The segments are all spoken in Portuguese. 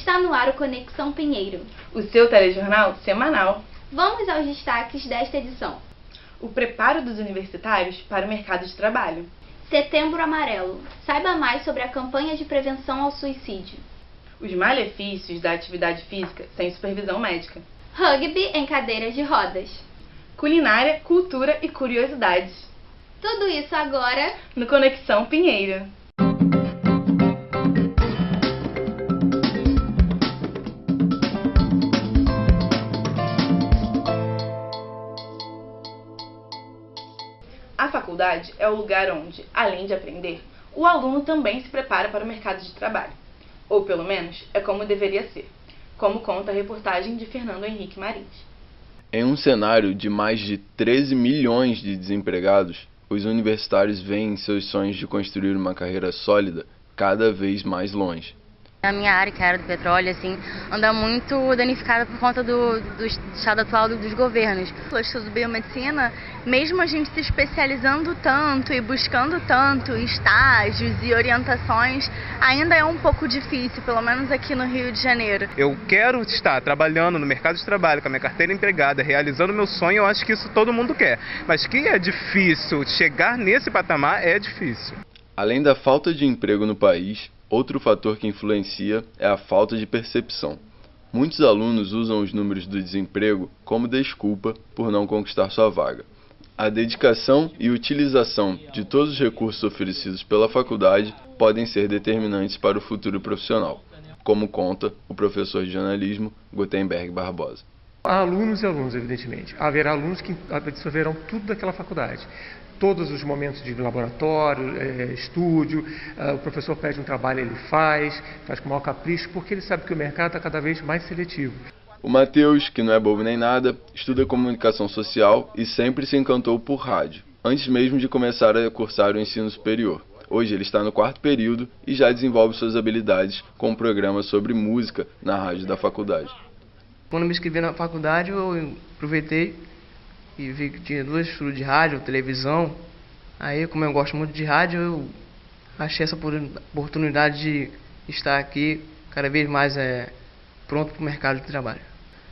Está no ar o Conexão Pinheiro, o seu telejornal semanal. Vamos aos destaques desta edição. O preparo dos universitários para o mercado de trabalho. Setembro Amarelo. Saiba mais sobre a campanha de prevenção ao suicídio. Os malefícios da atividade física sem supervisão médica. Rugby em cadeiras de rodas. Culinária, cultura e curiosidades. Tudo isso agora no Conexão Pinheiro. A faculdade é o lugar onde, além de aprender, o aluno também se prepara para o mercado de trabalho. Ou pelo menos, é como deveria ser, como conta a reportagem de Fernando Henrique Marins. Em um cenário de mais de 13 milhões de desempregados, os universitários veem seus sonhos de construir uma carreira sólida cada vez mais longe. A minha área, que é a área do petróleo, anda muito danificada por conta do estado atual dos governos. Eu estudo biomedicina, mesmo a gente se especializando tanto e buscando tanto estágios e orientações, ainda é um pouco difícil, pelo menos aqui no Rio de Janeiro. Eu quero estar trabalhando no mercado de trabalho, com a minha carteira empregada, realizando meu sonho, eu acho que isso todo mundo quer. Mas que é difícil, chegar nesse patamar é difícil. Além da falta de emprego no país, outro fator que influencia é a falta de percepção. Muitos alunos usam os números do desemprego como desculpa por não conquistar sua vaga. A dedicação e utilização de todos os recursos oferecidos pela faculdade podem ser determinantes para o futuro profissional, como conta o professor de jornalismo Gutenberg Barbosa. Há alunos e alunos, evidentemente. Haverá alunos que absorverão tudo daquela faculdade. Todos os momentos de laboratório, estúdio, o professor pede um trabalho, ele faz com o maior capricho, porque ele sabe que o mercado está cada vez mais seletivo. O Matheus, que não é bobo nem nada, estuda comunicação social e sempre se encantou por rádio, antes mesmo de começar a cursar o ensino superior. Hoje ele está no 4º período e já desenvolve suas habilidades com um programa sobre música na rádio da faculdade. Quando me inscrevi na faculdade, eu aproveitei e vi que tinha 2 estudos de rádio, televisão. Aí, como eu gosto muito de rádio, eu achei essa oportunidade de estar aqui cada vez mais pronto para o mercado de trabalho.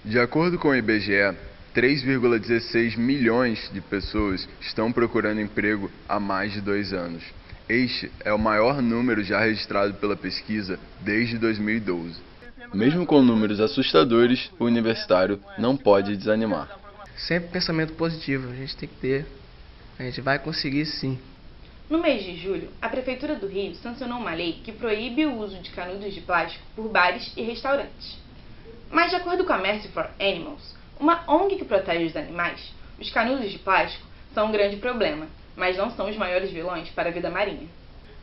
De acordo com o IBGE, 3,16 milhões de pessoas estão procurando emprego há mais de 2 anos. Este é o maior número já registrado pela pesquisa desde 2012. Mesmo com números assustadores, o universitário não pode desanimar. Sempre pensamento positivo, a gente tem que ter, a gente vai conseguir sim. No mês de julho, a Prefeitura do Rio sancionou uma lei que proíbe o uso de canudos de plástico por bares e restaurantes. Mas de acordo com a Mercy for Animals, uma ONG que protege os animais, os canudos de plástico são um grande problema, mas não são os maiores vilões para a vida marinha.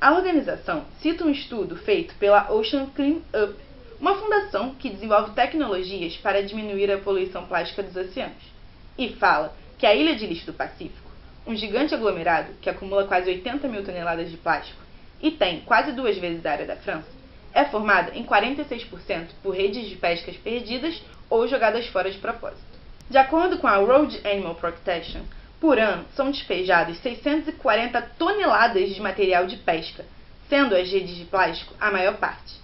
A organização cita um estudo feito pela Ocean Clean Up, uma fundação que desenvolve tecnologias para diminuir a poluição plástica dos oceanos, e fala que a Ilha de Lixo do Pacífico, um gigante aglomerado que acumula quase 80 mil toneladas de plástico e tem quase 2 vezes a área da França, é formada em 46% por redes de pescas perdidas ou jogadas fora de propósito. De acordo com a World Animal Protection, por ano são despejadas 640 toneladas de material de pesca, sendo as redes de plástico a maior parte.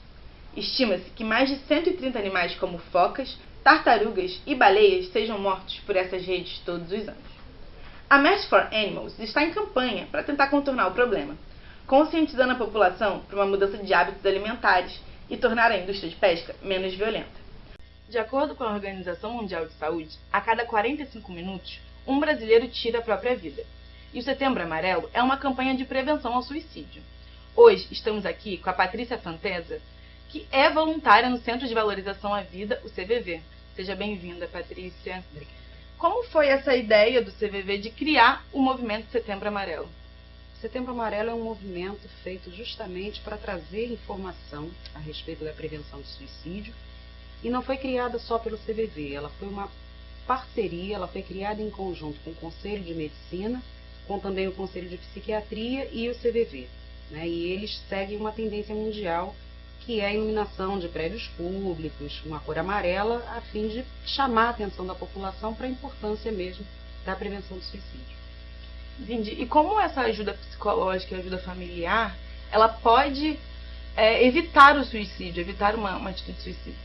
Estima-se que mais de 130 animais como focas, tartarugas e baleias sejam mortos por essas redes todos os anos. A Mercy for Animals está em campanha para tentar contornar o problema, conscientizando a população para uma mudança de hábitos alimentares e tornar a indústria de pesca menos violenta. De acordo com a Organização Mundial de Saúde, a cada 45 minutos, um brasileiro tira a própria vida. E o Setembro Amarelo é uma campanha de prevenção ao suicídio. Hoje estamos aqui com a Patrícia Fanteza, que é voluntária no Centro de Valorização à Vida, o CVV. Seja bem-vinda, Patrícia. Obrigada. Como foi essa ideia do CVV de criar o movimento Setembro Amarelo? Setembro Amarelo é um movimento feito justamente para trazer informação a respeito da prevenção do suicídio e não foi criada só pelo CVV, ela foi uma parceria, ela foi criada em conjunto com o Conselho de Medicina, com também o Conselho de Psiquiatria e o CVV, né? E eles seguem uma tendência mundial que é a iluminação de prédios públicos, uma cor amarela, a fim de chamar a atenção da população para a importância mesmo da prevenção do suicídio. Entendi. E como essa ajuda psicológica e ajuda familiar, ela pode evitar o suicídio, evitar uma atitude suicida?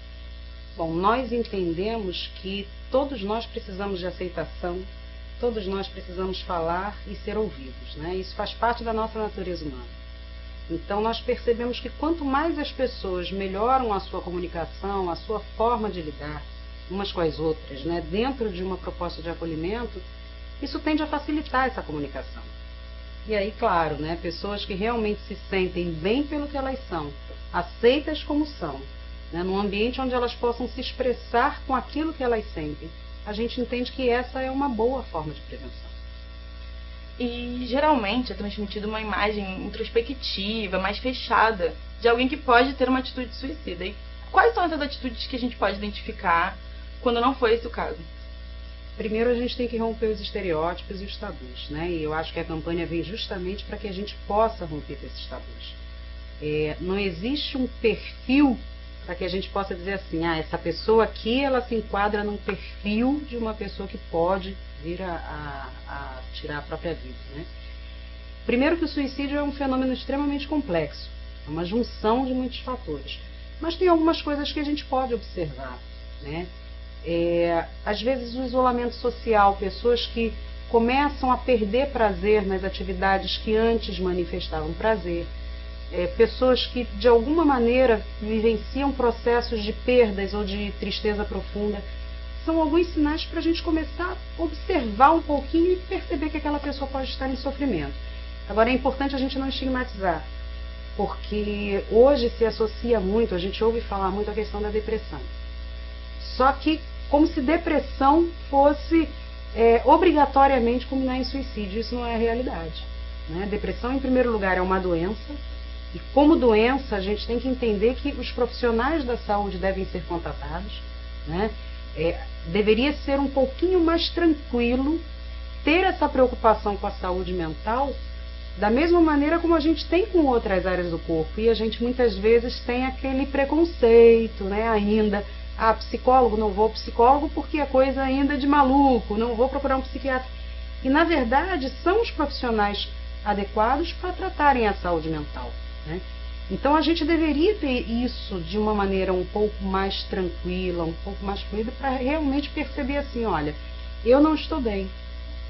Bom, nós entendemos que todos nós precisamos de aceitação, todos nós precisamos falar e ser ouvidos, né? Isso faz parte da nossa natureza humana. Então nós percebemos que quanto mais as pessoas melhoram a sua comunicação, a sua forma de lidar umas com as outras, né, dentro de uma proposta de acolhimento, isso tende a facilitar essa comunicação. E aí, claro, né, pessoas que realmente se sentem bem pelo que elas são, aceitas como são, né, num ambiente onde elas possam se expressar com aquilo que elas sentem, a gente entende que essa é uma boa forma de prevenção. E geralmente é transmitida uma imagem introspectiva, mais fechada, de alguém que pode ter uma atitude suicida. E quais são essas atitudes que a gente pode identificar quando não foi esse o caso? Primeiro, a gente tem que romper os estereótipos e os tabus, né? E eu acho que a campanha vem justamente para que a gente possa romper com esses tabus. Não existe um perfil para que a gente possa dizer assim, essa pessoa aqui, ela se enquadra num perfil de uma pessoa que pode vir a tirar a própria vida, né? Primeiro que o suicídio é um fenômeno extremamente complexo, é uma junção de muitos fatores, mas tem algumas coisas que a gente pode observar, né? Às vezes o isolamento social, pessoas que começam a perder prazer nas atividades que antes manifestavam prazer, pessoas que de alguma maneira vivenciam processos de perdas ou de tristeza profunda, são alguns sinais para a gente começar a observar um pouquinho e perceber que aquela pessoa pode estar em sofrimento. Agora é importante a gente não estigmatizar, porque hoje se associa muito, a gente ouve falar muito a questão da depressão. Só que como se depressão fosse obrigatoriamente culminar em suicídio, isso não é a realidade, né? Depressão, em primeiro lugar, é uma doença, e como doença a gente tem que entender que os profissionais da saúde devem ser contatados, né? Deveria ser um pouquinho mais tranquilo ter essa preocupação com a saúde mental da mesma maneira como a gente tem com outras áreas do corpo, e a gente muitas vezes tem aquele preconceito, né, ainda, psicólogo, não vou ao psicólogo porque é coisa ainda de maluco, não vou procurar um psiquiatra. E na verdade são os profissionais adequados para tratarem a saúde mental, né? Então a gente deveria ter isso de uma maneira um pouco mais tranquila, um pouco mais fluida, para realmente perceber assim, olha, eu não estou bem,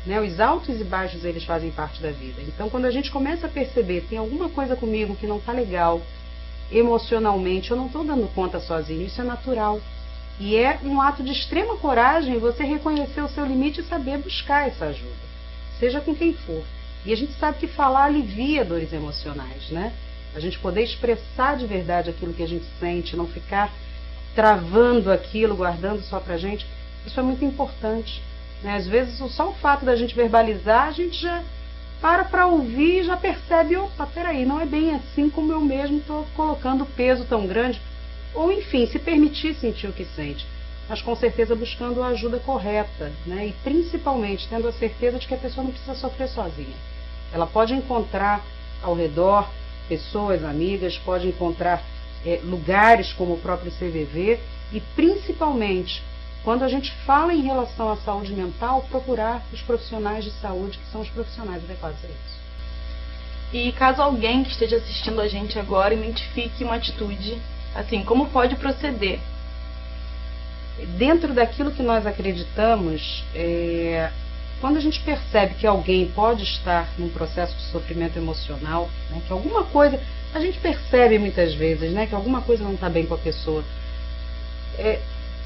né? Os altos e baixos, eles fazem parte da vida. Então quando a gente começa a perceber, tem alguma coisa comigo que não está legal, emocionalmente, eu não estou dando conta sozinho, isso é natural. E é um ato de extrema coragem você reconhecer o seu limite e saber buscar essa ajuda, seja com quem for. E a gente sabe que falar alivia dores emocionais, né? A gente poder expressar de verdade aquilo que a gente sente, não ficar travando aquilo, guardando só pra gente, isso é muito importante, né? Às vezes só o fato da gente verbalizar, a gente já para ouvir e já percebe, opa, peraí, não é bem assim como eu mesmo estou colocando peso tão grande. Ou enfim, se permitir sentir o que sente, mas com certeza buscando a ajuda correta, né? E principalmente tendo a certeza de que a pessoa não precisa sofrer sozinha. Ela pode encontrar ao redor pessoas, amigas, pode encontrar lugares como o próprio CVV e principalmente, quando a gente fala em relação à saúde mental, procurar os profissionais de saúde, que são os profissionais adequados a isso. E caso alguém que esteja assistindo a gente agora identifique uma atitude, assim, como pode proceder? Dentro daquilo que nós acreditamos, quando a gente percebe que alguém pode estar num processo de sofrimento emocional, né, que alguma coisa, a gente percebe muitas vezes, né, que alguma coisa não está bem com a pessoa,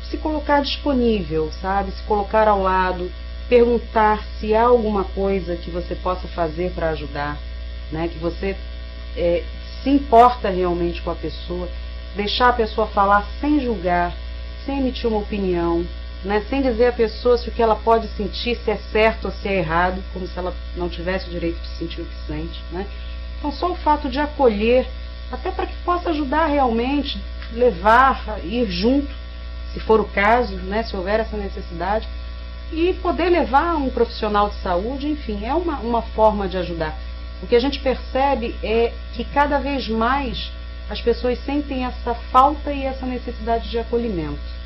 se colocar disponível, sabe, se colocar ao lado, perguntar se há alguma coisa que você possa fazer para ajudar, né, que você se importa realmente com a pessoa, deixar a pessoa falar sem julgar, sem emitir uma opinião, né, sem dizer à pessoa se o que ela pode sentir, se é certo ou se é errado, como se ela não tivesse o direito de sentir o que sente, né? Então só o fato de acolher, até para que possa ajudar realmente, levar, ir junto, se for o caso, né, se houver essa necessidade, e poder levar um profissional de saúde, enfim, é uma forma de ajudar. O que a gente percebe é que cada vez mais as pessoas sentem essa falta e essa necessidade de acolhimento.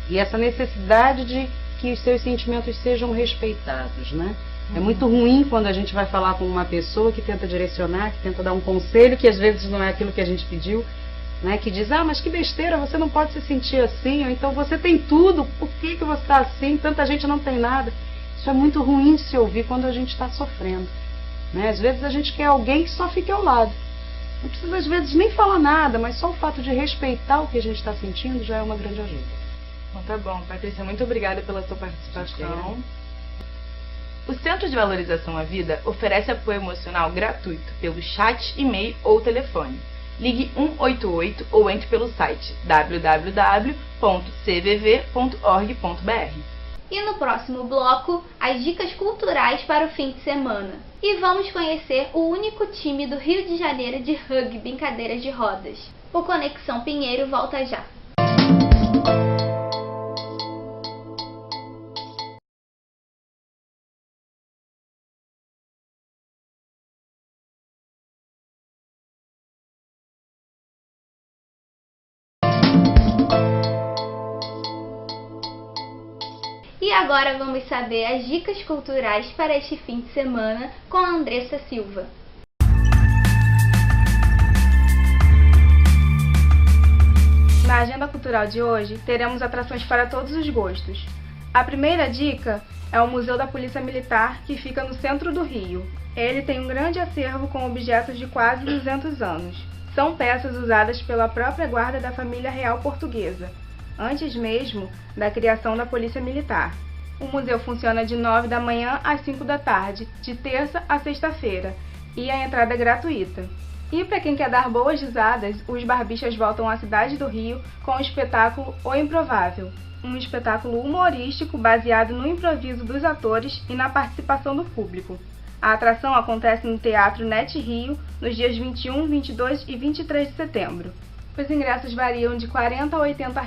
E essa necessidade de que os seus sentimentos sejam respeitados, né? É muito ruim quando a gente vai falar com uma pessoa que tenta direcionar, que tenta dar um conselho, que às vezes não é aquilo que a gente pediu, né? Que diz, mas que besteira, você não pode se sentir assim, ou então você tem tudo, por que você está assim? Tanta gente não tem nada. Isso é muito ruim de se ouvir quando a gente está sofrendo, né? Às vezes a gente quer alguém que só fique ao lado. Não precisa às vezes nem falar nada, mas só o fato de respeitar o que a gente está sentindo já é uma grande ajuda. Então tá bom, Patrícia, muito obrigada pela sua participação. O Centro de Valorização à Vida oferece apoio emocional gratuito pelo chat, e-mail ou telefone. Ligue 188 ou entre pelo site www.cvv.org.br. E no próximo bloco, as dicas culturais para o fim de semana. E vamos conhecer o único time do Rio de Janeiro de rugby em cadeiras de rodas. O Conexão Pinheiro volta já. E agora vamos saber as dicas culturais para este fim de semana com a Andressa Silva. Na agenda cultural de hoje, teremos atrações para todos os gostos. A primeira dica é o Museu da Polícia Militar, que fica no centro do Rio. Ele tem um grande acervo com objetos de quase 200 anos. São peças usadas pela própria guarda da família real portuguesa, antes mesmo da criação da Polícia Militar. O museu funciona de 9 da manhã às 5 da tarde, de terça a sexta-feira, e a entrada é gratuita. E para quem quer dar boas risadas, os barbichas voltam à cidade do Rio com o espetáculo O Improvável, um espetáculo humorístico baseado no improviso dos atores e na participação do público. A atração acontece no Teatro Net Rio nos dias 21, 22 e 23 de setembro. Os ingressos variam de R$ 40 a R$ 80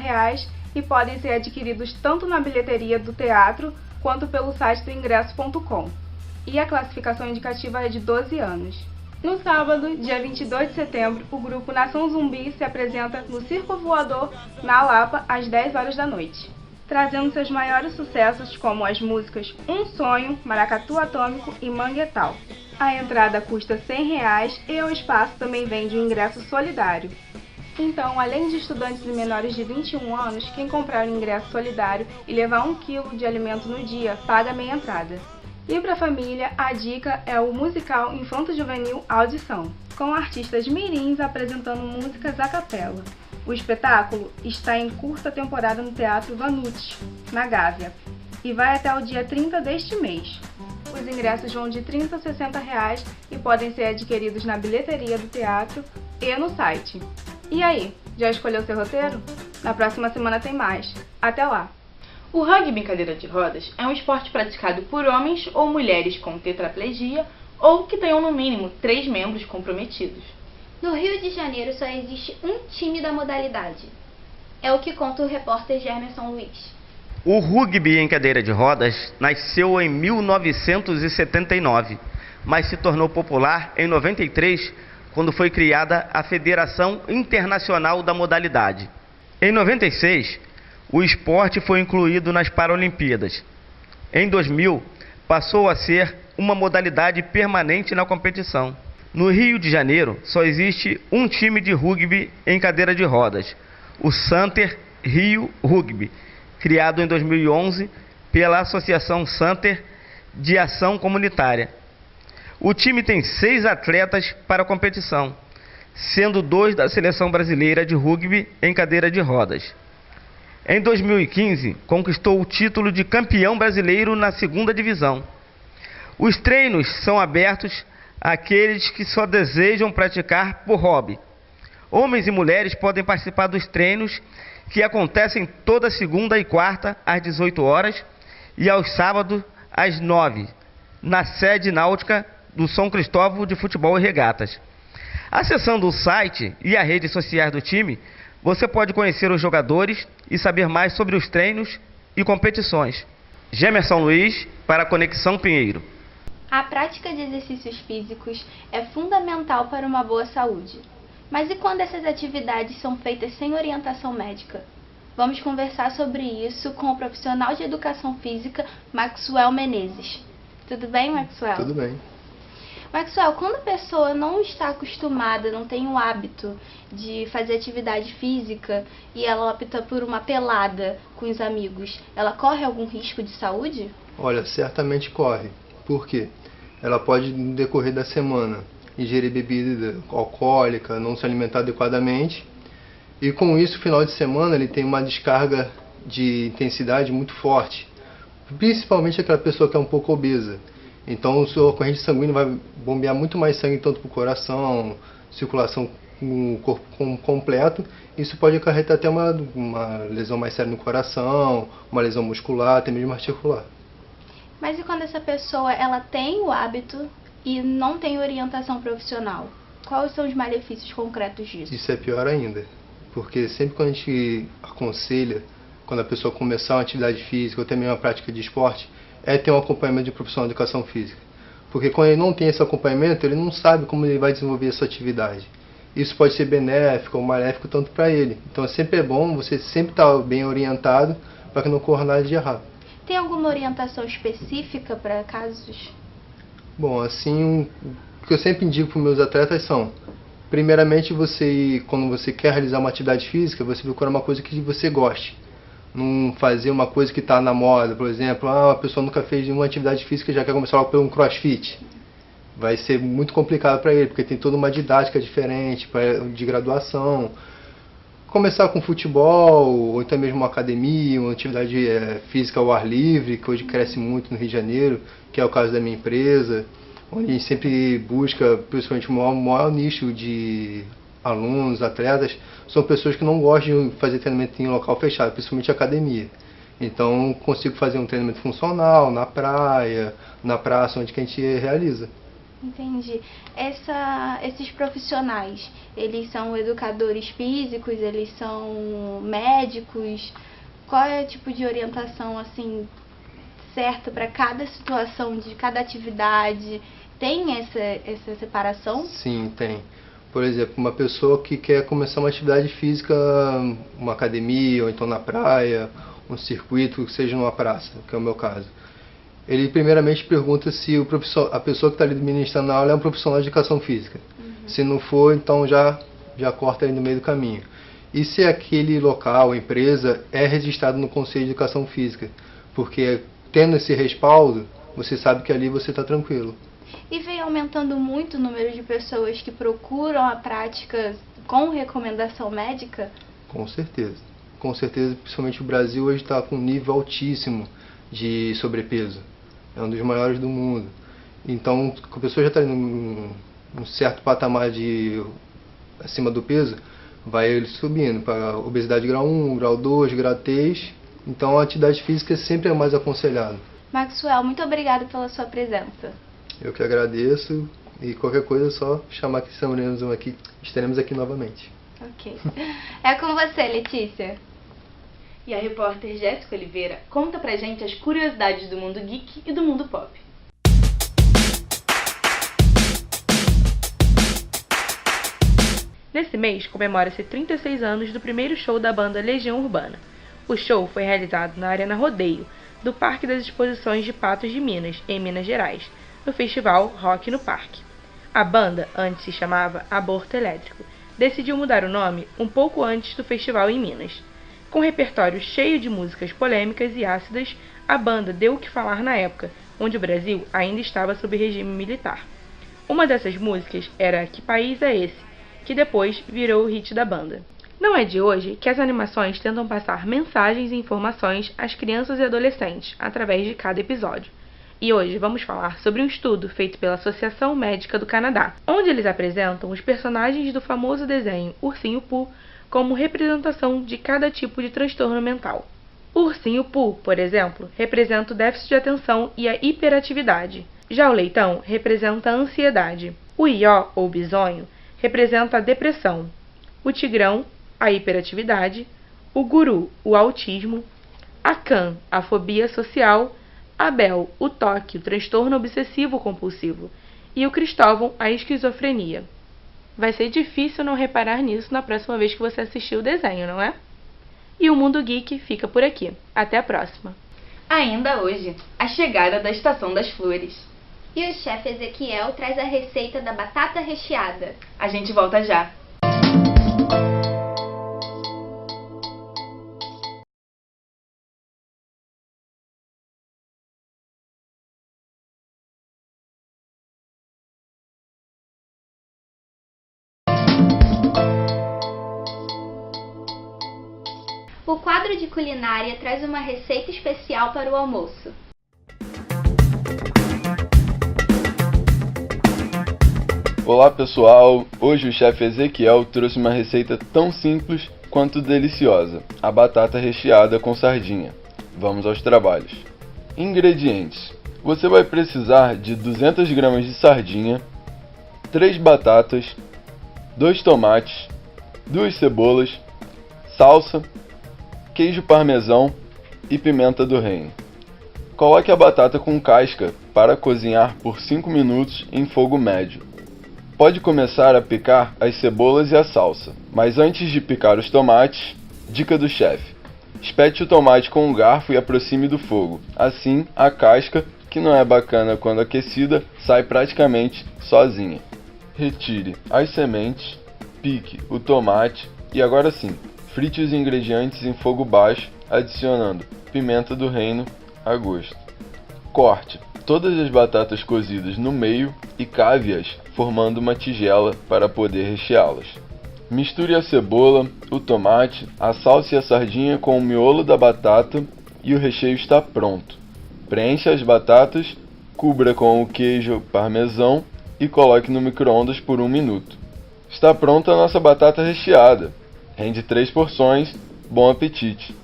e podem ser adquiridos tanto na bilheteria do teatro quanto pelo site do ingresso.com. E a classificação indicativa é de 12 anos. No sábado, dia 22 de setembro, o grupo Nação Zumbi se apresenta no Circo Voador, na Lapa, às 10 horas da noite, trazendo seus maiores sucessos como as músicas Um Sonho, Maracatu Atômico e Manguetal. A entrada custa R$ 100 e o espaço também vende um ingresso solidário. Então, além de estudantes e menores de 21 anos, quem comprar o ingresso solidário e levar 1 kg de alimento no dia, paga meia entrada. E para a família, a dica é o musical Infanto Juvenil Audição, com artistas mirins apresentando músicas a capela. O espetáculo está em curta temporada no Teatro Vanucci, na Gávea, e vai até o dia 30 deste mês. Os ingressos vão de R$ 30 a R$ 60 e podem ser adquiridos na bilheteria do teatro e no site. E aí, já escolheu seu roteiro? Na próxima semana tem mais. Até lá! O rugby em cadeira de rodas é um esporte praticado por homens ou mulheres com tetraplegia ou que tenham no mínimo 3 membros comprometidos. No Rio de Janeiro só existe um time da modalidade. É o que conta o repórter Germerson Luiz. O rugby em cadeira de rodas nasceu em 1979, mas se tornou popular em 93, quando foi criada a Federação Internacional da Modalidade. Em 96, o esporte foi incluído nas Paralimpíadas. Em 2000, passou a ser uma modalidade permanente na competição. No Rio de Janeiro, só existe um time de rugby em cadeira de rodas, o Santer Rio Rugby, criado em 2011 pela Associação Santer de Ação Comunitária. O time tem 6 atletas para a competição, sendo 2 da Seleção Brasileira de Rugby em cadeira de rodas. Em 2015, conquistou o título de campeão brasileiro na 2ª divisão. Os treinos são abertos àqueles que só desejam praticar por hobby. Homens e mulheres podem participar dos treinos que acontecem toda segunda e quarta às 18 horas e aos sábados às 9, na sede náutica do São Cristóvão de Futebol e Regatas. Acessando o site e as redes sociais do time, você pode conhecer os jogadores e saber mais sobre os treinos e competições. Gemerson Luiz, para a Conexão Pinheiro. A prática de exercícios físicos é fundamental para uma boa saúde. Mas e quando essas atividades são feitas sem orientação médica? Vamos conversar sobre isso com o profissional de educação física Maxwell Menezes. Tudo bem, Maxwell? Tudo bem. Maxwell, quando a pessoa não está acostumada, não tem o hábito de fazer atividade física e ela opta por uma pelada com os amigos, ela corre algum risco de saúde? Olha, certamente corre. Por quê? Ela pode, no decorrer da semana, ingerir bebida alcoólica, não se alimentar adequadamente. E com isso, no final de semana, ele tem uma descarga de intensidade muito forte. Principalmente aquela pessoa que é um pouco obesa. Então, a sua corrente sanguínea vai bombear muito mais sangue tanto para o coração, circulação no corpo completo. Isso pode acarretar até uma lesão mais séria no coração, uma lesão muscular, até mesmo articular. Mas e quando essa pessoa ela tem o hábito e não tem orientação profissional? Quais são os malefícios concretos disso? Isso é pior ainda, porque sempre quando a gente aconselha, quando a pessoa começar uma atividade física ou até mesmo uma prática de esporte, é ter um acompanhamento de profissional de educação física. Porque quando ele não tem esse acompanhamento, ele não sabe como ele vai desenvolver essa atividade. Isso pode ser benéfico ou maléfico tanto para ele. Então sempre é bom você sempre estar bem orientado para que não ocorra nada de errado. Tem alguma orientação específica para casos? Bom, assim, o que eu sempre indico para os meus atletas são, primeiramente, quando você quer realizar uma atividade física, você procura uma coisa que você goste. Não fazer uma coisa que está na moda, por exemplo, a pessoa nunca fez nenhuma atividade física e já quer começar logo pelo crossfit. Vai ser muito complicado para ele, porque tem toda uma didática diferente de graduação. Começar com futebol, ou até mesmo uma academia, uma atividade física ao ar livre, que hoje cresce muito no Rio de Janeiro, que é o caso da minha empresa, onde a gente sempre busca, principalmente o maior nicho de alunos, atletas, são pessoas que não gostam de fazer treinamento em local fechado, principalmente academia. Então, consigo fazer um treinamento funcional na praia, na praça, onde que a gente realiza. Entendi. Esses profissionais, eles são educadores físicos, eles são médicos? Qual é o tipo de orientação, assim, certa para cada situação, de cada atividade? Tem essa separação? Sim, tem. Por exemplo, uma pessoa que quer começar uma atividade física, uma academia, ou então na praia, um circuito, que seja numa praça, que é o meu caso. Ele primeiramente pergunta se a pessoa que está ali ministrando a aula é um profissional de educação física. Se não for, então já corta ele no meio do caminho. E se aquele local, empresa, é registrado no Conselho de Educação Física. Porque tendo esse respaldo, você sabe que ali você está tranquilo. E vem aumentando muito o número de pessoas que procuram a prática com recomendação médica? Com certeza. Com certeza, principalmente o Brasil hoje está com um nível altíssimo de sobrepeso. É um dos maiores do mundo. Então, a pessoa já está num certo patamar acima do peso, vai ele subindo para obesidade grau 1, grau 2, grau 3. Então, a atividade física sempre é mais aconselhada. Maxwell, muito obrigada pela sua presença. Eu que agradeço, e qualquer coisa é só chamar que estaremos aqui novamente. Ok. É com você, Letícia. E a repórter Jéssica Oliveira conta pra gente as curiosidades do mundo geek e do mundo pop. Nesse mês, comemora-se 36 anos do primeiro show da banda Legião Urbana. O show foi realizado na Arena Rodeio, do Parque das Exposições de Patos de Minas, em Minas Gerais, no festival Rock no Parque. A banda, antes se chamava Aborto Elétrico, decidiu mudar o nome um pouco antes do festival em Minas. Com um repertório cheio de músicas polêmicas e ácidas, a banda deu o que falar na época, onde o Brasil ainda estava sob regime militar. Uma dessas músicas era Que País é Esse?, que depois virou o hit da banda. Não é de hoje que as animações tentam passar mensagens e informações às crianças e adolescentes através de cada episódio. E hoje vamos falar sobre um estudo feito pela Associação Médica do Canadá, onde eles apresentam os personagens do famoso desenho Ursinho Pooh como representação de cada tipo de transtorno mental. O Ursinho Pooh, por exemplo, representa o déficit de atenção e a hiperatividade. Já o Leitão representa a ansiedade. O Ió, ou Bisonho, representa a depressão. O Tigrão, a hiperatividade. O Guru, o autismo. A Can, a fobia social. A Bel, o toque, o transtorno obsessivo-compulsivo. E o Cristóvão, a esquizofrenia. Vai ser difícil não reparar nisso na próxima vez que você assistir o desenho, não é? E o Mundo Geek fica por aqui. Até a próxima! Ainda hoje, a chegada da Estação das Flores. E o chefe Ezequiel traz a receita da batata recheada. A gente volta já. O quadro de culinária traz uma receita especial para o almoço. Olá pessoal, hoje o chefe Ezequiel trouxe uma receita tão simples quanto deliciosa, a batata recheada com sardinha. Vamos aos trabalhos. Ingredientes: você vai precisar de 200 gramas de sardinha, 3 batatas, 2 tomates, 2 cebolas, salsa, queijo parmesão e pimenta do reino. Coloque a batata com casca para cozinhar por 5 minutos em fogo médio. Pode começar a picar as cebolas e a salsa, mas antes de picar os tomates, dica do chefe: espete o tomate com um garfo e aproxime do fogo. Assim, a casca, que não é bacana quando aquecida, sai praticamente sozinha. Retire as sementes, pique o tomate e agora sim, frite os ingredientes em fogo baixo, adicionando pimenta do reino a gosto. Corte todas as batatas cozidas no meio e cave-as formando uma tigela para poder recheá-las. Misture a cebola, o tomate, a salsa e a sardinha com o miolo da batata e o recheio está pronto. Preencha as batatas, cubra com o queijo parmesão e coloque no micro-ondas por 1 minuto. Está pronta a nossa batata recheada. Rende 3 porções, bom apetite!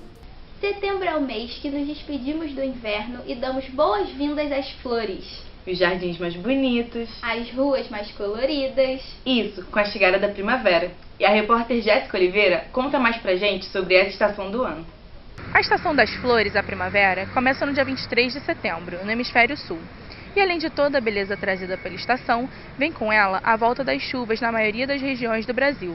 Setembro é o mês que nos despedimos do inverno e damos boas-vindas às flores. Os jardins mais bonitos. As ruas mais coloridas. Isso, com a chegada da primavera. E a repórter Jéssica Oliveira conta mais pra gente sobre essa estação do ano. A estação das flores, a primavera, começa no dia 23 de setembro, no hemisfério sul. E além de toda a beleza trazida pela estação, vem com ela a volta das chuvas na maioria das regiões do Brasil.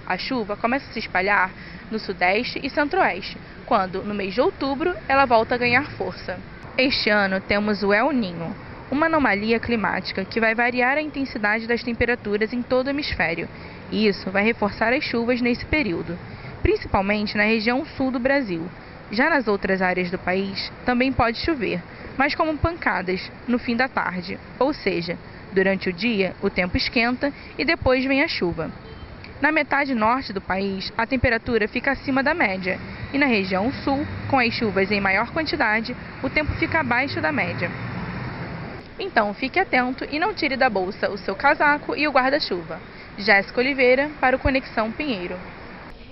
A chuva começa a se espalhar no sudeste e centro-oeste, quando, no mês de outubro, ela volta a ganhar força. Este ano temos o El Niño, uma anomalia climática que vai variar a intensidade das temperaturas em todo o hemisfério, e isso vai reforçar as chuvas nesse período, principalmente na região sul do Brasil. Já nas outras áreas do país, também pode chover, mas como pancadas, no fim da tarde, ou seja, durante o dia o tempo esquenta e depois vem a chuva. Na metade norte do país, a temperatura fica acima da média, e na região sul, com as chuvas em maior quantidade, o tempo fica abaixo da média. Então, fique atento e não tire da bolsa o seu casaco e o guarda-chuva. Jéssica Oliveira, para o Conexão Pinheiro.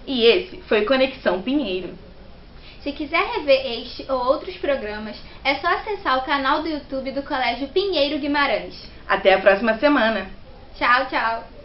E esse foi Conexão Pinheiro. Se quiser rever este ou outros programas, é só acessar o canal do YouTube do Colégio Pinheiro Guimarães. Até a próxima semana. Tchau, tchau.